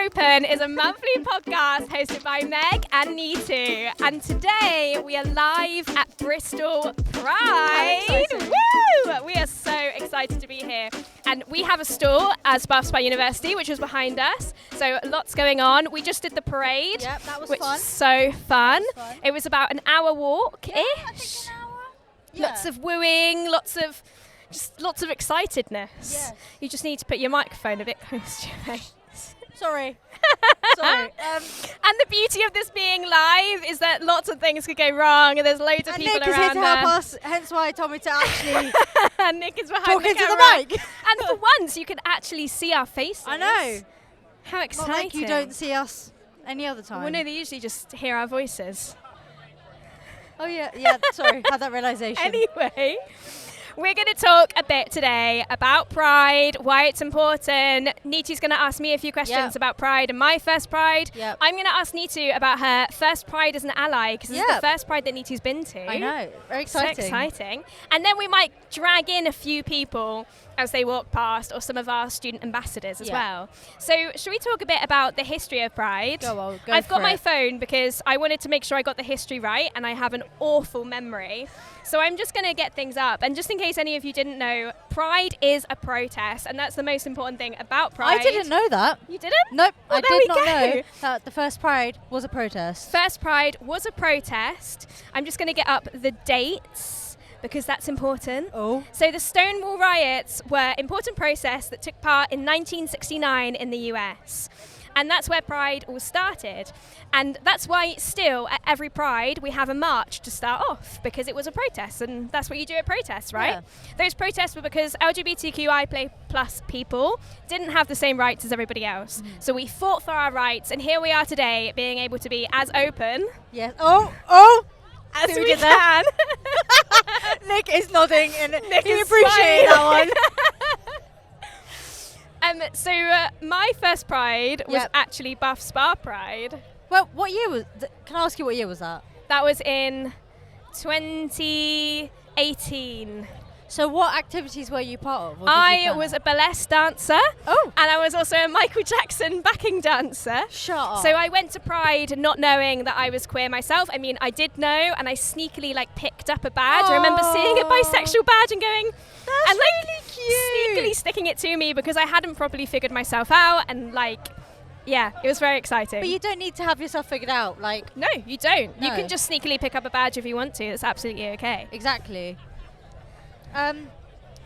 Open is a monthly podcast hosted by Meg and Neetu. And today we are live at Bristol Pride. Woo! We are so excited to be here. And we have a stall as Bristol Pride University, which is behind us. So lots going on. We just did the parade. Yep, that was which fun. Was so fun. That was fun. It was about an hour walk-ish. Yeah, I think an hour. Yeah. Lots of wooing, lots of excitedness. Yes. You just need to put your microphone a bit close to your face. Sorry. Sorry. And the beauty of this being live is that lots of things could go wrong, and there's loads of people Nick is around here to help us, hence why he told me to actually and Nick is behind talk the into camera. the mic. And for once, you can actually see our faces. I know. How exciting! Not like you don't see us any other time. Well, no, they usually just hear our voices. Oh yeah. Sorry, had that realization. Anyway. We're going to talk a bit today about Pride, why it's important. Neetu's going to ask me a few questions about Pride and my first Pride. Yep. I'm going to ask Neetu about her first Pride as an ally, because this is the first Pride that Neetu's been to. I know, very exciting. So exciting. And then we might drag in a few people as they walk past, or some of our student ambassadors as well. So should we talk a bit about the history of Pride? I've got my phone because I wanted to make sure I got the history right, and I have an awful memory. So I'm just going to get things up. And just in case any of you didn't know, Pride is a protest, and that's the most important thing about Pride. I didn't know that. You didn't? Nope, Well, I there did we not go. know that the first Pride was a protest. First Pride was a protest. I'm just going to get up the dates, because that's important. Oh. So the Stonewall riots were important protests that took part in 1969 in the US. And that's where Pride all started. And that's why still at every Pride we have a march to start off, because it was a protest, and that's what you do at protests, right? Yeah. Those protests were because LGBTQI plus people didn't have the same rights as everybody else. So we fought for our rights, and here we are today being able to be as open Yes. Oh. as See we did can. Nick is nodding, and Nick he is appreciated that one. So my first Pride was actually Buff Spa Pride. Well, what year was? Can I ask you what year was that? That was in 2018. So what activities were you part of? I was a burlesque dancer. Oh. And I was also a Michael Jackson backing dancer. Shut up. So I went to Pride not knowing that I was queer myself. I mean, I did know, and I sneakily picked up a badge. I remember seeing a bisexual badge and going, That's and really cute. sneakily sticking it to me, because I hadn't properly figured myself out, and yeah, it was very exciting. But you don't need to have yourself figured out, No, you don't. You No. can just sneakily pick up a badge if you want to. That's absolutely okay. Exactly.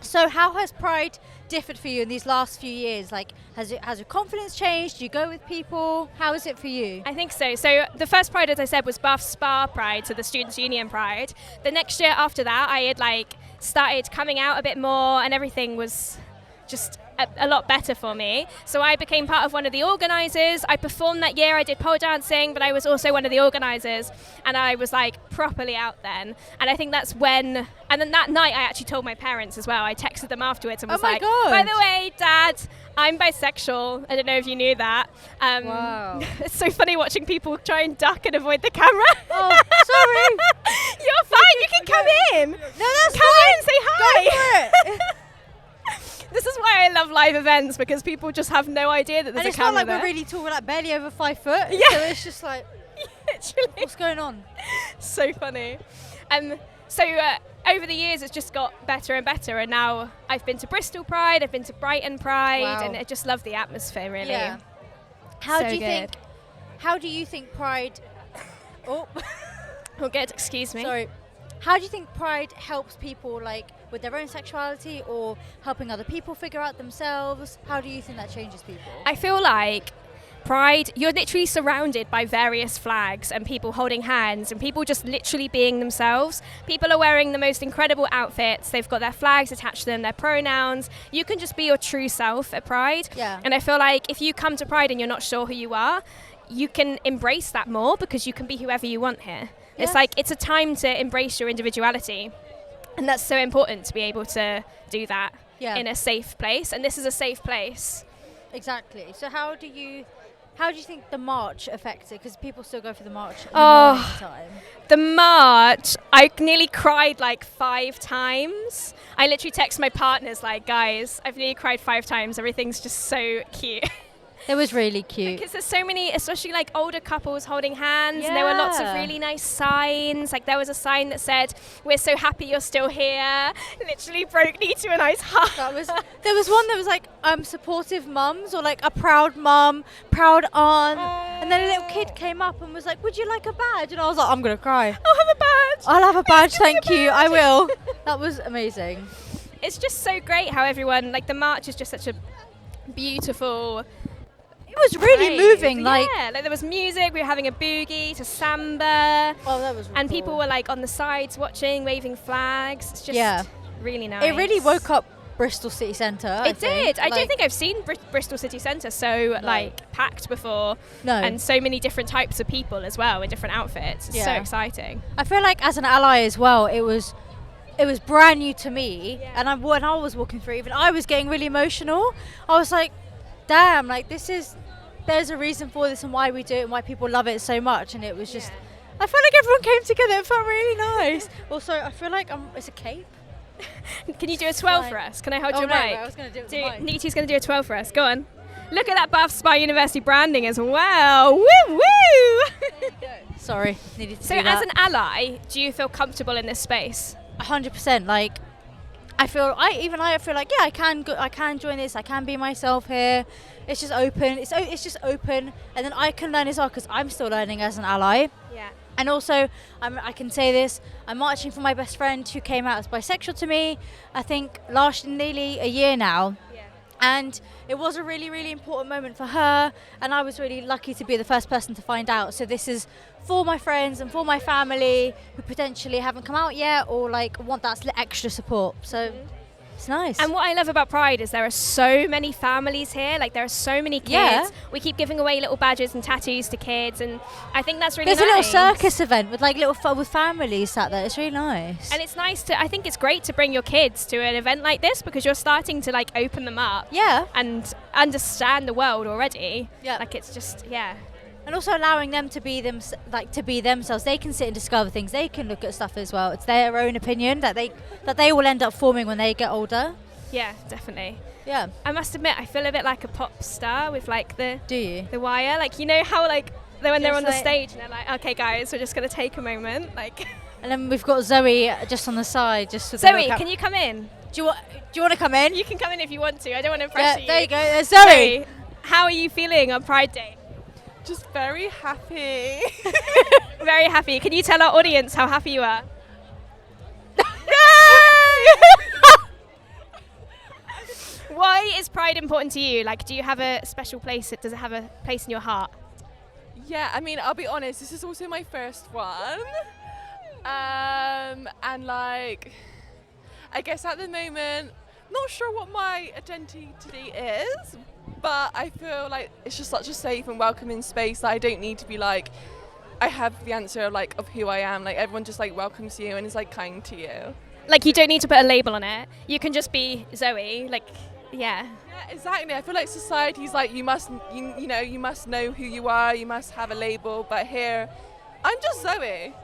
So how has Pride differed for you in these last few years? Has your confidence changed? Do you go with people? How is it for you? I think so. So the first Pride, as I said, was Buff Spa Pride, so the Students' Union Pride. The next year after that, I had started coming out a bit more, and everything was just a lot better for me. So I became part of one of the organisers. I performed that year. I did pole dancing, but I was also one of the organisers, and I was properly out then. And I think that's when, and then that night I actually told my parents as well. I texted them afterwards and was God. by the way, Dad, I'm bisexual. I don't know if you knew that. Wow. It's so funny watching people try and duck and avoid the camera. Oh, sorry. You're fine. You can come in. No, that's Come fine. in, say hi. Go for it. This is why I love live events, because people just have no idea that there's And a it's not camera like there. we're really tall, we're barely over 5 foot. Yeah. So it's just Literally. what's going on? So funny. So over the years, it's just got better and better, and now I've been to Bristol Pride, I've been to Brighton Pride, Wow. and I just love the atmosphere, really. Yeah. How So do you good. think Pride? Oh, Oh, good. Excuse me. sorry. How do you think Pride helps people with their own sexuality, or helping other people figure out themselves? How do you think that changes people? I feel like Pride, you're literally surrounded by various flags and people holding hands and people just literally being themselves. People are wearing the most incredible outfits. They've got their flags attached to them, their pronouns. You can just be your true self at Pride. Yeah. And I feel like if you come to Pride and you're not sure who you are, you can embrace that more, because you can be whoever you want here. Yes. It's a time to embrace your individuality. And that's so important to be able to do that in a safe place. And this is a safe place. Exactly. So how do you think the march affects it? Because people still go for the march in the Oh. morning time. The march, I nearly cried 5 times. I literally text my partners guys, I've nearly cried 5 times. Everything's just so cute. It was really cute. Because there's so many, especially like older couples holding hands, and there were lots of really nice signs. Like there was a sign that said, "We're so happy you're still here." Literally broke Neetu and I's heart. There was one that was like supportive mums, or like a proud mum, proud aunt, and then a little kid came up and was like, "Would you like a badge?" And I was like, "I'm gonna cry. I'll have a badge. I'll have a badge, thank you. I will." That was amazing. It's just so great how everyone, like the march is just such a beautiful. It was really moving. Yeah, like there was music. We were having a boogie to samba. Oh, that was. And people were like on the sides watching, waving flags. It's just really nice. It really woke up Bristol City Centre. It did. I don't think I've seen Bristol City Centre so like packed before. No. And so many different types of people as well in different outfits. It's so exciting. I feel like as an ally as well, it was brand new to me, and when I was walking through, even I was getting really emotional. I was like, damn, like there's a reason for this and why we do it and why people love it so much. And it was just, I felt like everyone came together. It felt really nice. Also, I feel like it's a cape. Can you do a twirl for us? Can I hold your mic? I was going to do it with the mic. Neetu's going to do a twirl for us. Go on. Look at that Bath Spa University branding as well. Woo woo! Sorry, needed to So do that. as an ally, do you feel comfortable in this space? 100%. Like, I feel like I can join this. I can be myself here. It's just open. It's just open, and then I can learn as well because I'm still learning as an ally. Yeah. And also, I can say this: I'm marching for my best friend who came out as bisexual to me. I think nearly a year now. And it was a really, really important moment for her, and I was really lucky to be the first person to find out. So this is for my friends and for my family who potentially haven't come out yet or like want that extra support. So it's nice. And what I love about Pride is there are so many families here. Like there are so many kids. Yeah. We keep giving away little badges and tattoos to kids, and I think that's really There's nice. a little circus event with like with families sat there. It's really nice. And it's nice I think it's great to bring your kids to an event like this because you're starting to like open them up. Yeah. And understand the world already. Yeah. Like it's just, And also allowing them to be themselves. They can sit and discover things. They can look at stuff as well. It's their own opinion that they will end up forming when they get older. Yeah, definitely. Yeah. I must admit, I feel a bit like a pop star with like the wire. Like, you know how like when they're on the stage and they're like, okay guys, we're just going to take a moment. Like. And then we've got Zoe just on the side. Zoe, can you come in? Do you want to come in? You can come in if you want to. I don't want to pressure you. There you go. There's Zoe. How are you feeling on Pride Day? Just very happy. Very happy. Can you tell our audience how happy you are? Why is Pride important to you? Like, do you have a special place? Does it have a place in your heart? Yeah, I mean, I'll be honest, this is also my first one. And like, I guess at the moment, not sure what my identity is, but I feel like it's just such a safe and welcoming space that I don't need to be like, I have the answer like of who I am. Like everyone just like welcomes you and is like kind to you. Like you don't need to put a label on it. You can just be Zoe. Like, yeah. Yeah, exactly. I feel like society's like you must know who you are. You must have a label. But here, I'm just Zoe.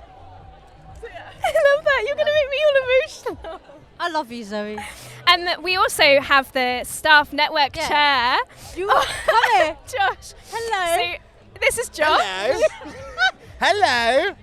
So, yeah. I love that. You're gonna make me all emotional. I love you, Zoe. And we also have the staff network chair. Come here. Josh. Hello. So this is Josh. Hello. Hello.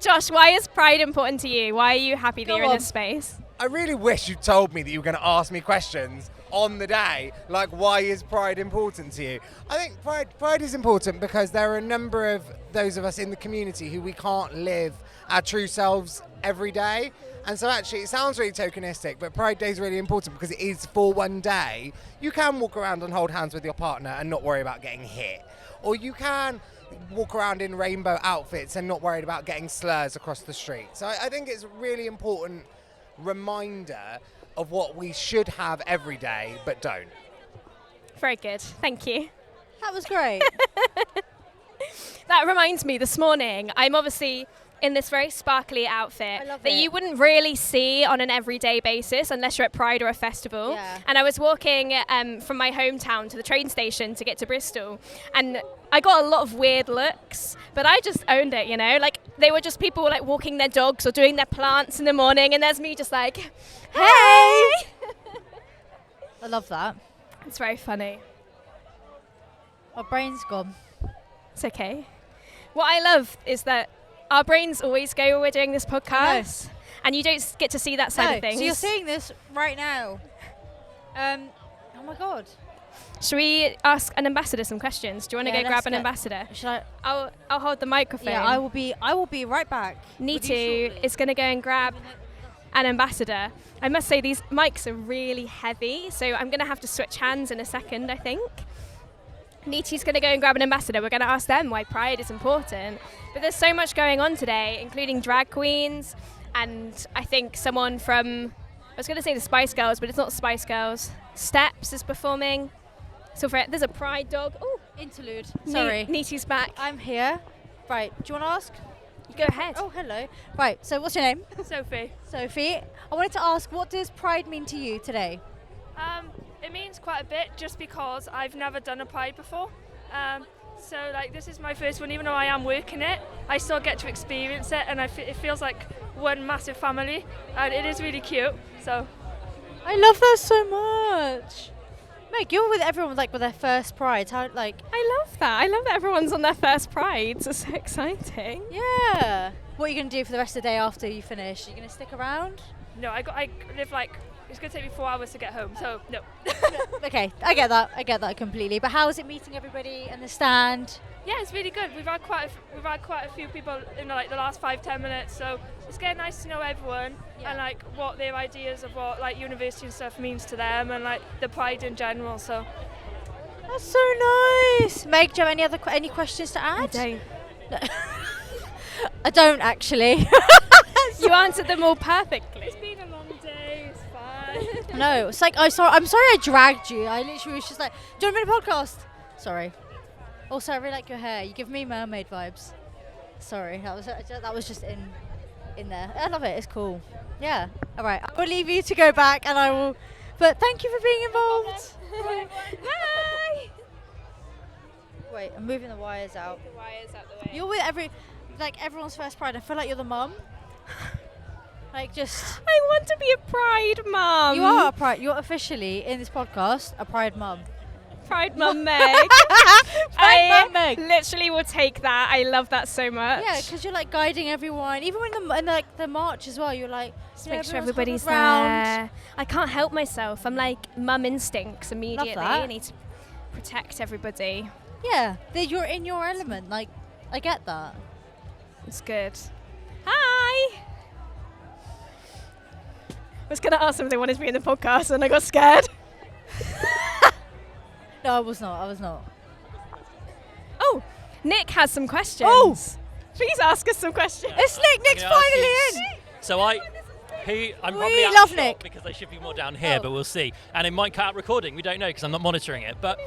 Josh, why is Pride important to you? Why are you happy that you're in this space? I really wish you told me that you were going to ask me questions on the day, like why is Pride important to you? I think Pride is important because there are a number of those of us in the community who we can't live our true selves every day. And so actually it sounds really tokenistic, but Pride Day is really important because it is for one day. You can walk around and hold hands with your partner and not worry about getting hit. Or you can walk around in rainbow outfits and not worried about getting slurs across the street. So I think it's a really important reminder of what we should have every day but don't. Very good. Thank you. That was great. That reminds me, this morning, I'm obviously in this very sparkly outfit that you wouldn't really see on an everyday basis unless you're at Pride or a festival. Yeah. And I was walking from my hometown to the train station to get to Bristol, and I got a lot of weird looks, but I just owned it, you know? Like, they were just people like walking their dogs or doing their plants in the morning, and there's me just like, hey! I love that. It's very funny. Our brain's gone. It's okay. What I love is that our brains always go when we're doing this podcast, and you don't get to see that side of things. So you're seeing this right now. Oh my god. Should we ask an ambassador some questions? Do you want to go grab an ambassador? Should I? I'll hold the microphone. Yeah, I will be right back. Neetu is going to go and grab an ambassador. I must say these mics are really heavy, so I'm going to have to switch hands in a second, I think. Neetu's going to go and grab an ambassador. We're going to ask them why Pride is important. But there's so much going on today, including drag queens, and I think someone from, I was going to say the Spice Girls, but it's not Spice Girls. Steps is performing. So there's a Pride dog. Oh, interlude. Sorry. Neetu's back. I'm here. Right. Do you want to ask? Go ahead. Oh, hello. Right. So what's your name? Sophie. Sophie. I wanted to ask, what does Pride mean to you today? It means quite a bit just because I've never done a Pride before. So like this is my first one, even though I am working it, I still get to experience it, and it feels like one massive family, and it is really cute. So I love that so much. Meg, you're with everyone with their first Pride. How I love that. I love that everyone's on their first Pride. It's so exciting. Yeah. What are you going to do for the rest of the day after you finish? Are you going to stick around? No, I live it's going to take me 4 hours to get home, so no. Okay, I get that completely. But how is it meeting everybody and the stand? Yeah, it's really good. We've had quite a few people in the last 5-10 minutes, so it's getting nice to know everyone and what their ideas of what university and stuff means to them, and the Pride in general. So that's so nice. Meg, do you have any questions to add? I don't. I don't actually. You answered them all perfectly. It's been a long day. It's fine. No, it's I'm sorry I dragged you. I literally was just like, do you want to be in a podcast? Sorry. Also, I really like your hair. You give me mermaid vibes. Sorry, that was just in there. I love it. It's cool. Yeah. All right. I will leave you to go back, and I will. But thank you for being involved. Hi. Wait, I'm moving the wires out. The wires out the way. You're with everyone's first Pride. I feel like you're the mum. I want to be a Pride mum. You are a Pride. You're officially in this podcast a Pride mum. Pride mum Meg. Pride mum Meg. Literally will take that. I love that so much. Yeah, because you're guiding everyone. Even when the march as well, you're just make sure everybody's there. I can't help myself. I'm mum instincts immediately. I need to protect everybody. Yeah, you're in your element. I get that. It's good. Hi. I was going to ask them if they wanted to be in the podcast, and I got scared. No, I was not. Oh, Nick has some questions. Oh! Please ask us some questions. It's Nick. Nick's finally in. So I'm probably out love of Nick. shot because they should be more down here, but we'll see. And it might cut out recording. We don't know because I'm not monitoring it. But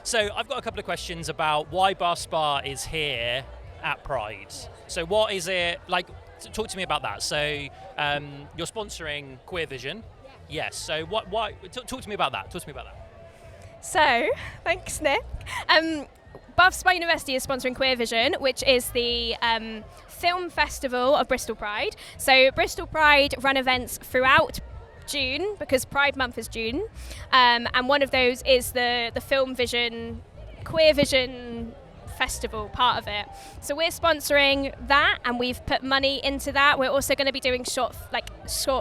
so I've got a couple of questions about why Bar Spa is here at Pride. So what is it like? Talk to me about that. So you're sponsoring Queer Vision. Yes. So why? Talk to me about that. So, thanks, Nick. Bath Spa University is sponsoring Queer Vision, which is the film festival of Bristol Pride. So, Bristol Pride run events throughout June because Pride Month is June, and one of those is the Film Vision, Queer Vision festival part of it. So we're sponsoring that, and we've put money into that. We're also going to be doing short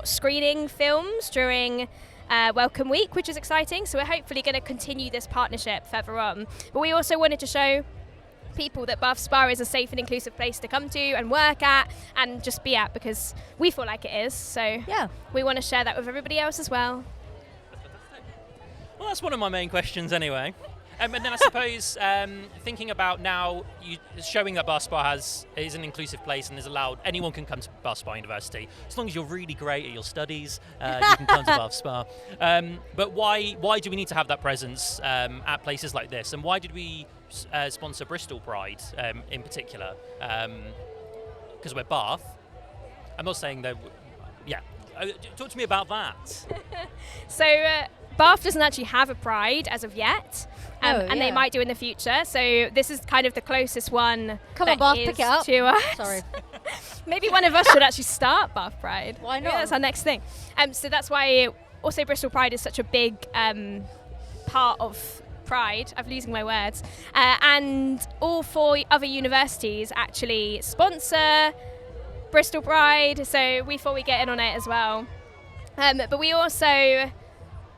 screening films during Welcome Week, which is exciting. So we're hopefully going to continue this partnership further on. But we also wanted to show people that Bath Spa is a safe and inclusive place to come to and work at and just be at, because we feel like it is. So yeah, we want to share that with everybody else as well. Well, that's one of my main questions anyway. And then I suppose thinking about now, showing that Bath Spa is an inclusive place and is allowed, anyone can come to Bath Spa University. As long as you're really great at your studies, you can come to Bath Spa. But why do we need to have that presence at places like this? And why did we sponsor Bristol Pride in particular? Because we're Bath. I'm not saying that, yeah. Talk to me about that. So Bath doesn't actually have a Pride as of yet. And they might do in the future. So this is kind of the closest one. Come on, Bath, pick it up. To us. Sorry. Maybe one of us should actually start Bath Pride. Why not? Maybe that's our next thing. So that's why also Bristol Pride is such a big part of Pride. I'm losing my words. And all 4 other universities actually sponsor Bristol Pride, so we thought we'd get in on it as well. But we also,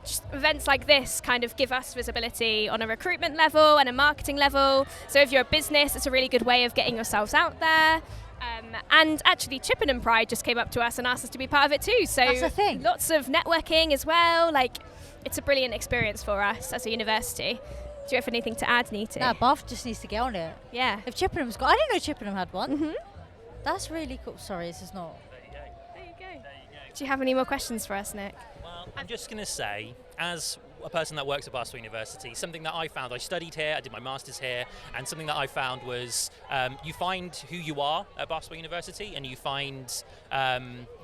just events like this kind of give us visibility on a recruitment level and a marketing level. So if you're a business, it's a really good way of getting yourselves out there. And actually Chippenham Pride just came up to us and asked us to be part of it too. So That's the thing. Lots of networking as well. Like, it's a brilliant experience for us as a university. Do you have anything to add, Neetu? No, Bath just needs to get on it. Yeah. If Chippenham's got, I didn't know Chippenham had one. Mm-hmm. That's really cool. Sorry, this is not. There you go. Do you have any more questions for us, Nick? Well, I'm just going to say, as a person that works at Bristol University, something that I found, I studied here, I did my master's here, and something that I found was you find who you are at Bristol University, and you find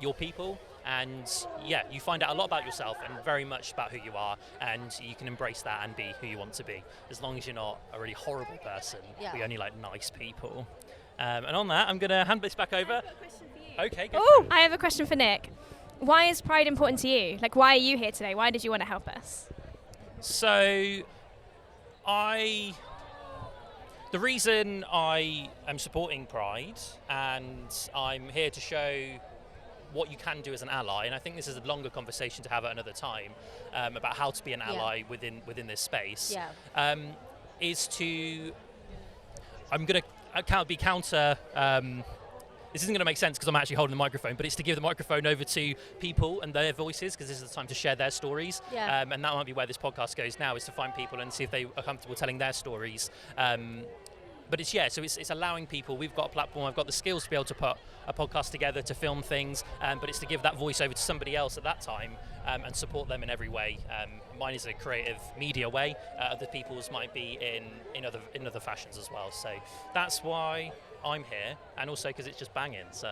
your people, and yeah, you find out a lot about yourself and very much about who you are, and you can embrace that and be who you want to be, as long as you're not a really horrible person. Yeah. We only like nice people. And on that, I'm going to hand this back over. Okay, go Oh, for it. I have a question for Nick. Why is Pride important to you? Like, why are you here today? Why did you want to help us? So, the reason I am supporting Pride, and I'm here to show what you can do as an ally, and I think this is a longer conversation to have at another time about how to be an ally within this space, is to, I'm going to be counter, this isn't going to make sense because I'm actually holding the microphone, but it's to give the microphone over to people and their voices, because this is the time to share their stories. Yeah. And that might be where this podcast goes now, is to find people and see if they are comfortable telling their stories. But it's allowing people, we've got a platform, I've got the skills to be able to put a podcast together, to film things, but it's to give that voice over to somebody else at that time and support them in every way. Mine is a creative media way, other people's might be in other fashions as well. So that's why I'm here, and also because it's just banging. So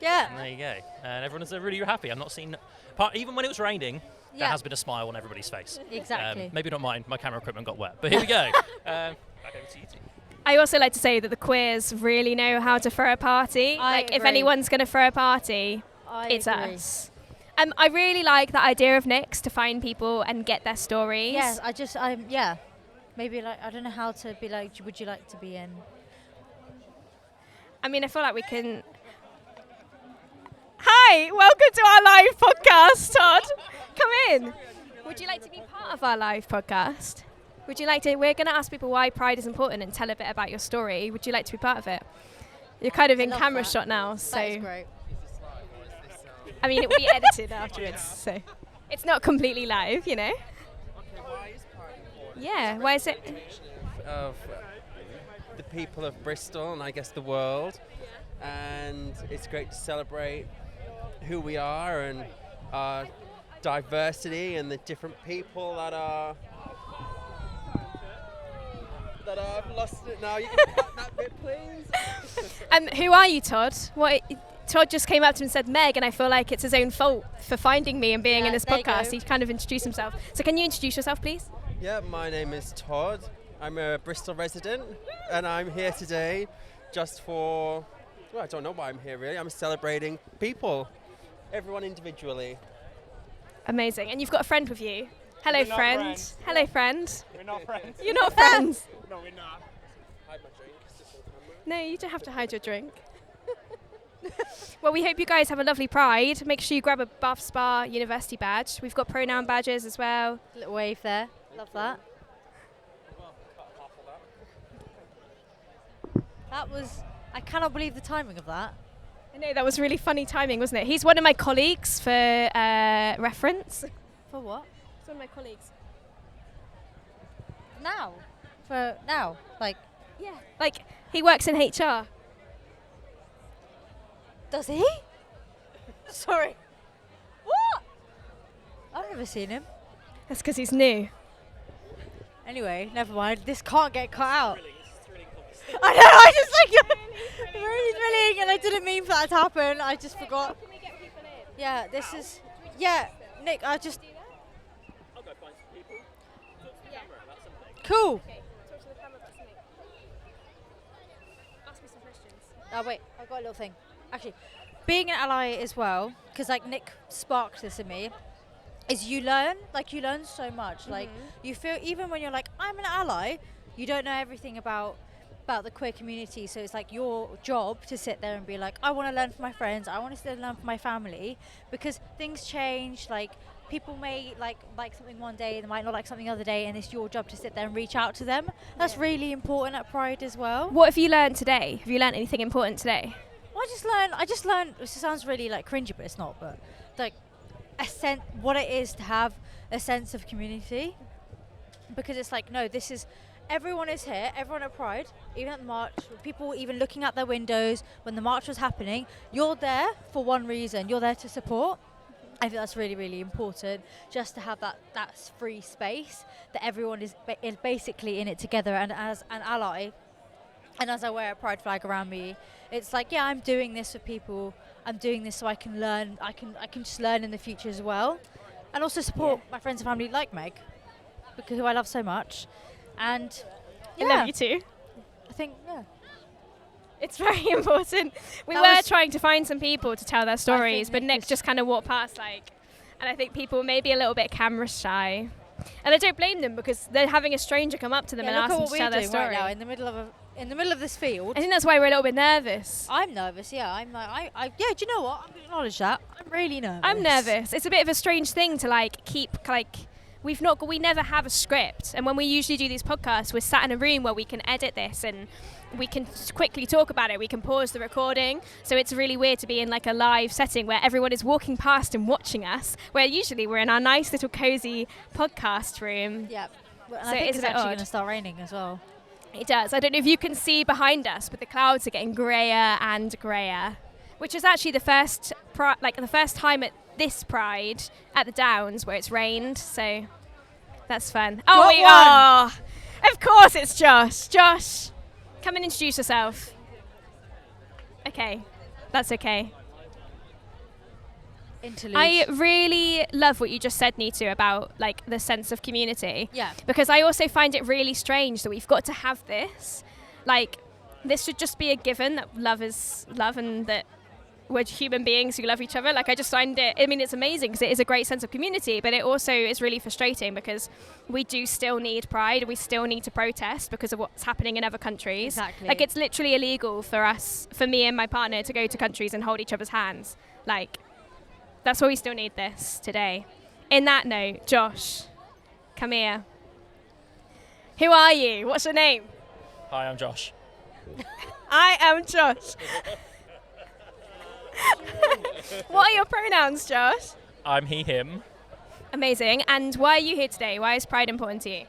there you go. And everyone's really happy. I'm not seeing, even when it was raining, there has been a smile on everybody's face. Exactly. Maybe not mine, my camera equipment got wet, but here we go. Back over to you two. I also like to say that the queers really know how to throw a party. If agree. anyone's going to throw a party, it's agree. us. I really like the idea of Nick's to find people and get their stories. Yes, maybe like, I don't know how to be like, would you like to be in? I mean, I feel like we can... Hi, welcome to our live podcast, Todd. Come in. Would you like to be part of our live podcast? Would you like to... We're going to ask people why Pride is important and tell a bit about your story. Would you like to be part of it? You're kind of in love camera that. shot now, so... That is great. I mean, it will be edited afterwards, so... It's not completely live, you know? Okay, why is Pride important? Yeah, why is it... Of the people of Bristol and I guess the world, and it's great to celebrate who we are and our diversity and the different people that are... I've lost it now. You can cut that bit, please. Who are you, Todd? Todd just came up to me and said Meg, and I feel like it's his own fault for finding me and being in this there you podcast. go. He kind of introduced himself. So can you introduce yourself, please? Yeah, my name is Todd. I'm a Bristol resident, and I'm here today just for, well, I don't know why I'm here really. I'm celebrating people, everyone individually. Amazing. And you've got a friend with you. Hello, not friend. friends. Hello, friend. We're not friends. You're not friends. No, we're not. Hide my drink, it's just on camera. No, you don't have to hide your drink. Well, we hope you guys have a lovely Pride. Make sure you grab a Bath Spa University badge. We've got pronoun badges as well. Little wave there. Love that. That was... I cannot believe the timing of that. I know, that was really funny timing, wasn't it? He's one of my colleagues for reference. For what? He's one of my colleagues. Now? For now? Like, Yeah. Like, he works in HR. does he? Sorry. What? I've never seen him. That's because he's new. Anyway, never mind. This can't get cut out. I know, I just like really thrilling, and I didn't mean for that to happen. I just forgot. Can we get people in? Yeah, this is. Yeah, Nick, I just. I'll go find some people. Talk to the camera about something. Cool. Okay, talk to the camera about something. Ask me some questions. Oh, wait, I've got a little thing. Actually, being an ally as well, because like Nick sparked this in me. is you learn so much. Like you feel, even when you're like, I'm an ally, you don't know everything about the queer community, so it's like your job to sit there and be like, I want to learn from my friends, I want to sit and learn from my family, because things change. Like people may like something one day, they might not like something the other day, and it's your job to sit there and reach out to them. That's really important at Pride as well. What have you learned today? Have you learned anything important today? Well, I just learned, it sounds really like cringy, but it's not, but like what it is to have a sense of community, because it's like, no, this is, everyone is here, everyone at Pride, even at the march, people even looking out their windows when the march was happening, you're there for one reason, you're there to support. I think that's really, really important, just to have that free space, that everyone is basically in it together. And as an ally, and as I wear a Pride flag around me, it's like, yeah, I'm doing this for people, I'm doing this so I can learn, I can just learn in the future as well, and also support my friends and family like Meg, because who I love so much. And I love you too. I think, yeah. It's very important. We were trying to find some people to tell their stories, but Nick just kind of walked past, like, and I think people may be a little bit camera shy. And I don't blame them, because they're having a stranger come up to them and ask them to tell their story. Right now, in the middle of this field. I think that's why we're a little bit nervous. I'm nervous, yeah. I'm like, yeah, do you know what? I'm going to acknowledge that. I'm really nervous. I'm nervous. It's a bit of a strange thing to like keep like. We never have a script, and when we usually do these podcasts, we're sat in a room where we can edit this and we can quickly talk about it. We can pause the recording, so it's really weird to be in like a live setting where everyone is walking past and watching us, where usually we're in our nice little cozy podcast room. Yeah, well, so I think it's actually going to start raining as well. It does. I don't know if you can see behind us, but the clouds are getting grayer and grayer, which is actually the first time at this Pride at the Downs where it's rained, so that's fun. Oh, we are. Of course it's Josh. Josh, come and introduce yourself. Okay, that's okay. Interlude. I really love what you just said, Neetu, about like the sense of community. Yeah. Because I also find it really strange that we've got to have this. Like, this should just be a given that love is love, and that we're human beings who love each other. Like, I just find it, I mean, it's amazing because it is a great sense of community, but it also is really frustrating because we do still need Pride. We still need to protest because of what's happening in other countries. Exactly. Like, it's literally illegal for me and my partner to go to countries and hold each other's hands. Like, that's why we still need this today. In that note, Josh, come here. Who are you? What's your name? Hi, I'm Josh. I am Josh. What are your pronouns, Josh? I'm he, him. Amazing. And why are you here today? Why is Pride important to you?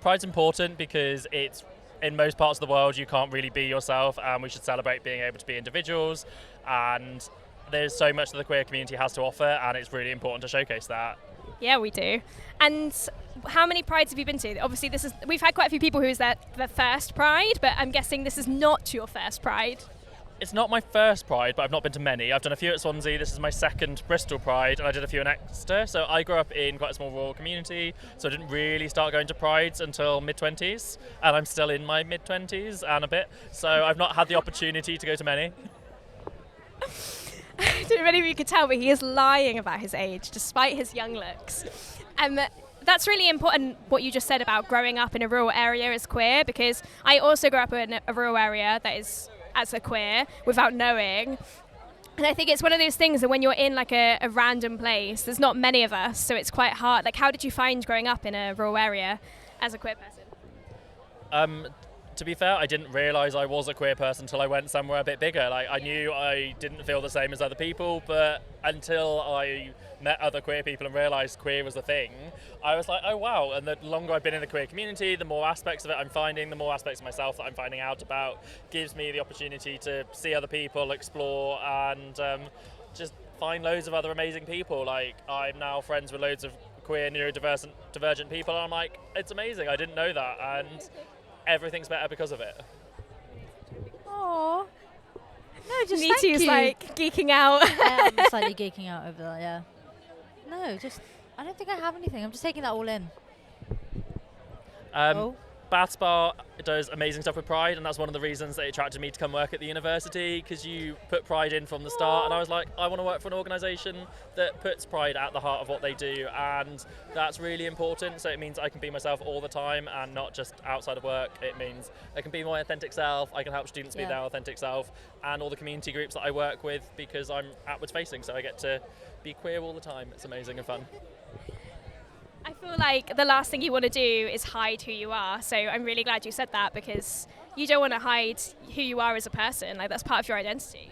Pride's important because it's, in most parts of the world, you can't really be yourself, and we should celebrate being able to be individuals. And there's so much that the queer community has to offer, and it's really important to showcase that. Yeah, we do. And how many Prides have you been to? Obviously, we've had quite a few people who is their first Pride, but I'm guessing this is not your first Pride. It's not my first Pride, but I've not been to many. I've done a few at Swansea. This is my second Bristol Pride, and I did a few in Exeter. So I grew up in quite a small rural community, so I didn't really start going to Prides until mid-20s, and I'm still in my mid-20s and a bit. So I've not had the opportunity to go to many. I don't know if any of you could tell, but he is lying about his age, despite his young looks. That's really important, what you just said about growing up in a rural area as queer, because I also grew up in a rural area that is as a queer without knowing. And I think it's one of those things that when you're in like a random place, there's not many of us, so it's quite hard. Like, how did you find growing up in a rural area as a queer person? To be fair, I didn't realise I was a queer person until I went somewhere a bit bigger. Like, I knew I didn't feel the same as other people, but until I met other queer people and realised queer was a thing, I was like, oh wow. And the longer I've been in the queer community, the more aspects of it I'm finding, the more aspects of myself that I'm finding out about, gives me the opportunity to see other people, explore, and just find loads of other amazing people. Like, I'm now friends with loads of queer, neurodivergent people, and I'm like, it's amazing, I didn't know that, and everything's better because of it. Aww. No, just Neetu's like geeking out. I'm slightly geeking out over that, yeah. No, just, I don't think I have anything. I'm just taking that all in. Bath Spa does amazing stuff with Pride, and that's one of the reasons that it attracted me to come work at the university, because you put Pride in from the start, and I was like, I want to work for an organisation that puts Pride at the heart of what they do, and that's really important. So it means I can be myself all the time and not just outside of work. It means I can be my authentic self, I can help students be their authentic self, and all the community groups that I work with, because I'm outwards facing, so I get to be queer all the time. It's amazing and fun. I feel like the last thing you want to do is hide who you are. So I'm really glad you said that, because you don't want to hide who you are as a person. Like, that's part of your identity.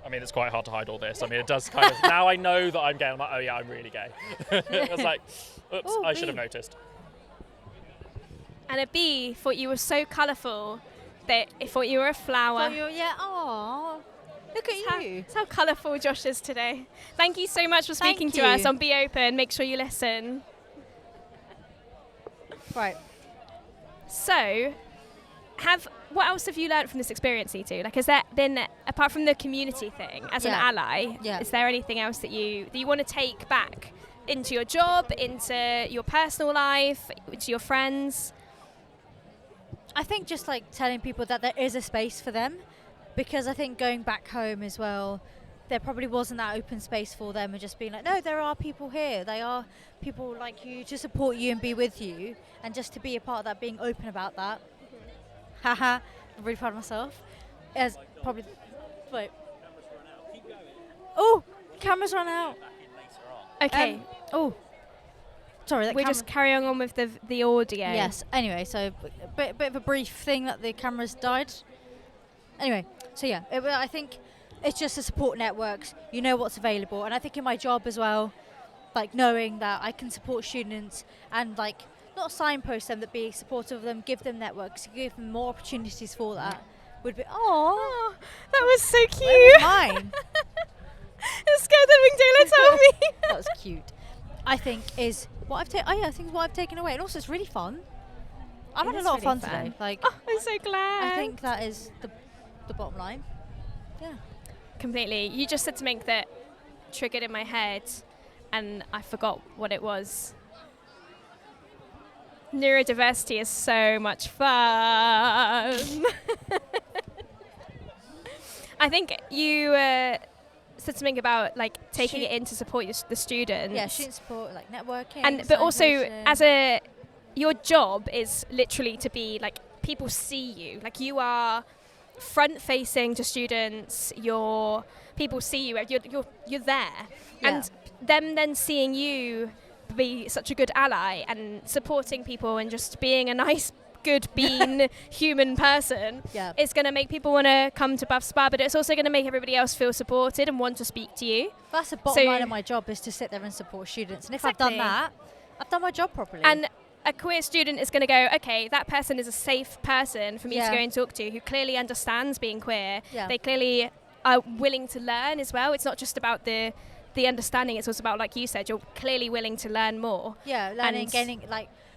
I mean, it's quite hard to hide all this. I mean, it does kind of, now I know that I'm gay, I'm like, oh yeah, I'm really gay. I was like, oops, I should have noticed. And a bee thought you were so colourful that it thought you were a flower. Aww. Look at you. That's how colourful Josh is today. Thank you so much for speaking to us on Be Open. Make sure you listen. Right. So, what else have you learned from this experience, Neetu? Like, has there been, apart from the community thing, as an ally, is there anything else that you want to take back into your job, into your personal life, to your friends? I think just like telling people that there is a space for them, because I think going back home as well, there probably wasn't that open space for them, and just being like, no, there are people here. They are people like you to support you and be with you, and just to be a part of that, being open about that. Haha, I'm really proud of myself. As probably, wait. Oh, cameras run out. Okay. Sorry, We're just carrying on with the audio. Yes. Anyway, so bit of a brief thing that the cameras died. Anyway, so yeah, I think it's just the support networks. You know what's available, and I think in my job as well, like knowing that I can support students and like not signpost them, but be supportive of them, give them networks, give them more opportunities for that. Would be that was so cute. That was mine. It scared the Mingdala told me. That was cute. I think is what I've taken. I think what I've taken away, and also it's really fun. I've had a lot of fun today. Like, I'm so glad. I think that is the bottom line. Yeah. Completely. You just said something that triggered in my head, and I forgot what it was. Neurodiversity is so much fun. I think you said something about like taking it in to support the students. Yeah, student support, like networking. And but also your job is literally to be like, people see you. Like, you are front facing to students. People see you. You're there. Yeah. And them then seeing you be such a good ally and supporting people and just being a nice, good bean human person, it's going to make people want to come to Bath Spa, but it's also going to make everybody else feel supported and want to speak to you. That's the bottom line of my job, is to sit there and support students. And if I've done that, I've done my job properly. And a queer student is going to go, okay, that person is a safe person for me to go and talk to, who clearly understands being queer. They clearly are willing to learn as well. It's not just about the understanding, it's also about, like you said, you're clearly willing to learn more. Yeah,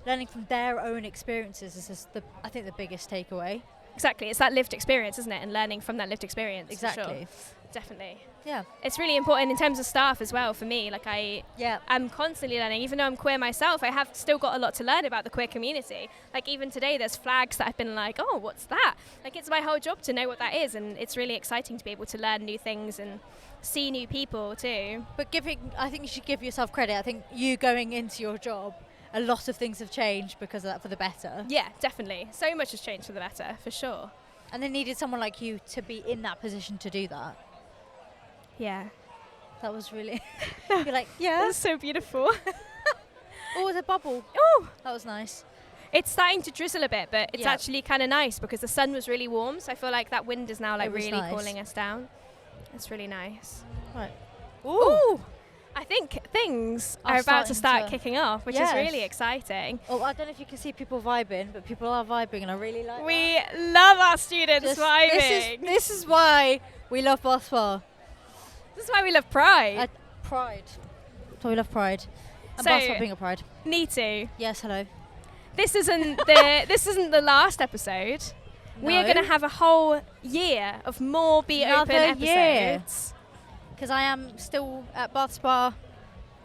learning from their own experiences is just I think the biggest takeaway. Exactly, it's that lived experience, isn't it? And learning from that lived experience. Exactly. Sure. Definitely. Yeah. It's really important in terms of staff as well for me. Like, I'm constantly learning. Even though I'm queer myself, I have still got a lot to learn about the queer community. Like, even today, there's flags that I've been like, oh, what's that? Like, it's my whole job to know what that is, and it's really exciting to be able to learn new things and see new people too. But I think you should give yourself credit. I think you going into your job, a lot of things have changed because of that, for the better. Yeah, definitely. So much has changed for the better, for sure. And they needed someone like you to be in that position to do that. Yeah. That was really... You're like, yeah. That's so beautiful. Oh, the bubble. Oh, that was nice. It's starting to drizzle a bit, but it's actually kind of nice because the sun was really warm, so I feel like that wind is now like really cooling us down. It's really nice. Right. Ooh. I think things are about to start kicking off, which is really exciting. Oh, I don't know if you can see people vibing, but people are vibing, and I really like We love our students vibing. This is why we love Bath Spa. This is why we love Pride. Pride. So we love Pride. And so, Bath Spa being a Pride. Neetu. Yes, hello. This isn't the last episode. No. We are going to have a whole year of more Be Open episodes. Because I am still at Bath Spa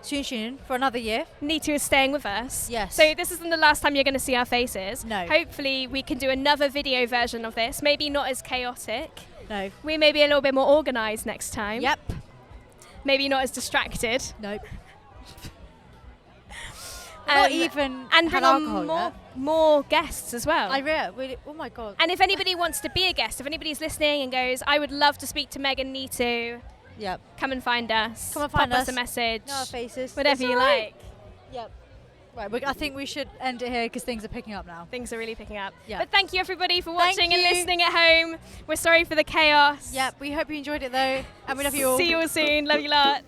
Students' Union for another year. Neetu is staying with us. Yes. So this isn't the last time you're going to see our faces. No. Hopefully we can do another video version of this. Maybe not as chaotic. No. We may be a little bit more organised next time. Yep. Maybe not as distracted. Nope. Not even and had bring alcohol on yet. more guests as well. Oh my god. And if anybody wants to be a guest, if anybody's listening and goes, I would love to speak to Meg and Neetu, Yep. come and find us. Come and find Pop us. us a message. No faces. Whatever It's you all right. like. Yep. Right. I think we should end it here because things are picking up now. Things are really picking up. Yeah. But thank you everybody for Thank watching and you. listening at home. We're sorry for the chaos. Yep. We hope you enjoyed it though, and we love you all. See you all soon. Love you lots.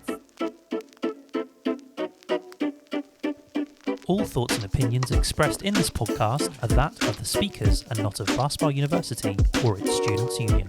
All thoughts and opinions expressed in this podcast are that of the speakers and not of Bristol University or its Students' Union.